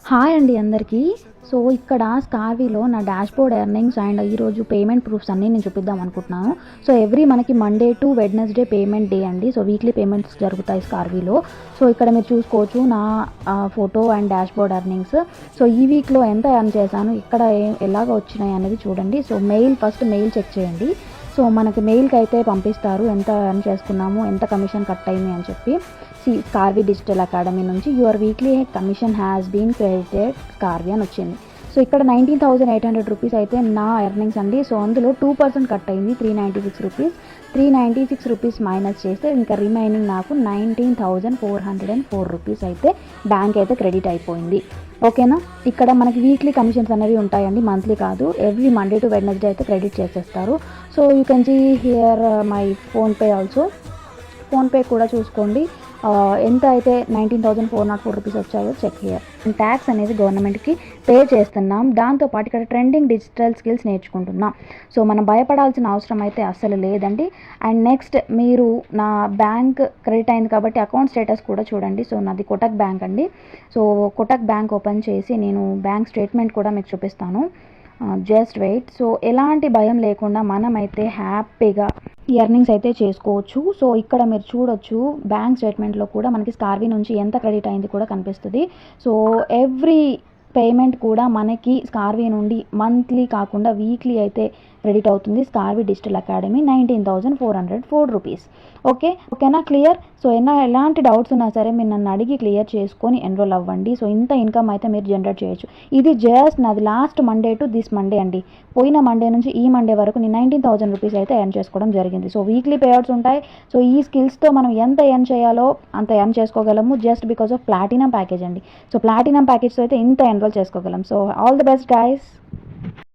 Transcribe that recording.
Hi అండి అందరికీ. So ఇక్కడ స్కార్వీలో నా డాష్‌బోర్డ్ ఎర్నింగ్స్ అండ్ ఈరోజు పేమెంట్ ప్రూఫ్స్ అన్నీ నేను చూపిద్దాం అనుకుంటున్నాను. సో ఎవ్రీ మనకి Monday to Wednesday payment day అండి. సో వీక్లీ పేమెంట్స్ జరుగుతాయి స్కార్వీలో. సో ఇక్కడ మీరు చూసుకోవచ్చు నా photo and dashboard earnings. So ఈ వీక్లో ఎంత ఎర్న్ చేశాను, ఇక్కడ ఎలాగ వచ్చినాయి అనేది చూడండి. సో ఫస్ట్ మెయిల్ చెక్ చేయండి. సో మనకి మెయిల్కి అయితే పంపిస్తారు ఎంత ఎర్న్ చేసుకున్నాము, ఎంత కమిషన్ కట్ అయింది అని చెప్పి. స్కార్వీ డిజిటల్ అకాడమీ నుంచి your weekly commission has been credited Skarvi అని వచ్చింది. సో ఇక్కడ 19,800 రూపీస్ అయితే నా ఎర్నింగ్స్ అండి. సో అందులో 2% కట్ అయింది, 396 రూపీస్. 396 రూపీస్ మైనస్ చేస్తే ఇంకా రిమైనింగ్ నాకు 19,404 రూపీస్ అయితే బ్యాంక్ అయితే క్రెడిట్ అయిపోయింది. ఓకేనా. ఇక్కడ మనకి వీక్లీ కమిషన్స్ అనేవి ఉంటాయండి, మంత్లీ కాదు. ఎవ్రీ మండే టు వెడ్నెస్డే అయితే క్రెడిట్ చేసేస్తారు. So you can see here my PhonePe also. PhonePe కూడా చూసుకోండి ఎంత అయితే 19,404 రూపీస్ వచ్చాయో చెక్ హియర్. ట్యాక్స్ అనేది గవర్నమెంట్కి పే చేస్తున్నాం, దాంతోపాటు ఇక్కడ ట్రెండింగ్ డిజిటల్ స్కిల్స్ నేర్చుకుంటున్నాం. సో మనం భయపడాల్సిన అవసరం అయితే అస్సలు లేదండి. అండ్ నెక్స్ట్ మీరు నా బ్యాంక్ క్రెడిట్ అయింది కాబట్టి అకౌంట్ స్టేటస్ కూడా చూడండి. సో నాది కోటక్ బ్యాంక్ అండి. సో కోటక్ బ్యాంక్ ఓపెన్ చేసి నేను బ్యాంక్ స్టేట్మెంట్ కూడా మీకు చూపిస్తాను. Just wait. సో ఎలాంటి భయం లేకుండా మనమైతే హ్యాపీగా ఎర్నింగ్స్ అయితే చేసుకోవచ్చు. సో ఇక్కడ మీరు చూడొచ్చు బ్యాంక్ స్టేట్మెంట్లో కూడా మనకి స్కార్వీ నుంచి ఎంత క్రెడిట్ అయింది కూడా కనిపిస్తుంది. సో ఎవ్రీ పేమెంట్ కూడా మనకి స్కార్వీ నుండి మంత్లీ కాకుండా వీక్లీ అయితే క్రెడిట్ అవుతుంది. స్కార్వీ డిజిటల్ అకాడమీ 19,404 రూపీస్. ఓకేనా, క్లియర్. సో ఎలాంటి డౌట్స్ ఉన్నా సరే మీరు నన్ను అడిగి క్లియర్ చేసుకొని ఎన్రోల్ అవ్వండి. సో ఇంత ఇన్కమ్ అయితే మీరు జనరేట్ చేయొచ్చు. ఇది జస్ట్ నాది last Monday to this Monday అండి. పోయిన మండే నుంచి ఈ మండే వరకు నేను 19,000 రూపీస్ అయితే ఎర్న్ చేసుకోవడం జరిగింది. సో వీక్లీ పేఅవుట్స్ ఉంటాయి. సో ఈ స్కిల్స్తో మనం ఎంత ఎర్న్ చేయాలో అంత ఎర్న్ చేసుకోగలము, just because of platinum package అండి. సో ప్లాటినం ప్యాకేజ్తో అయితే ఇంత ఎన్రోల్ చేసుకోగలం. So all the best guys.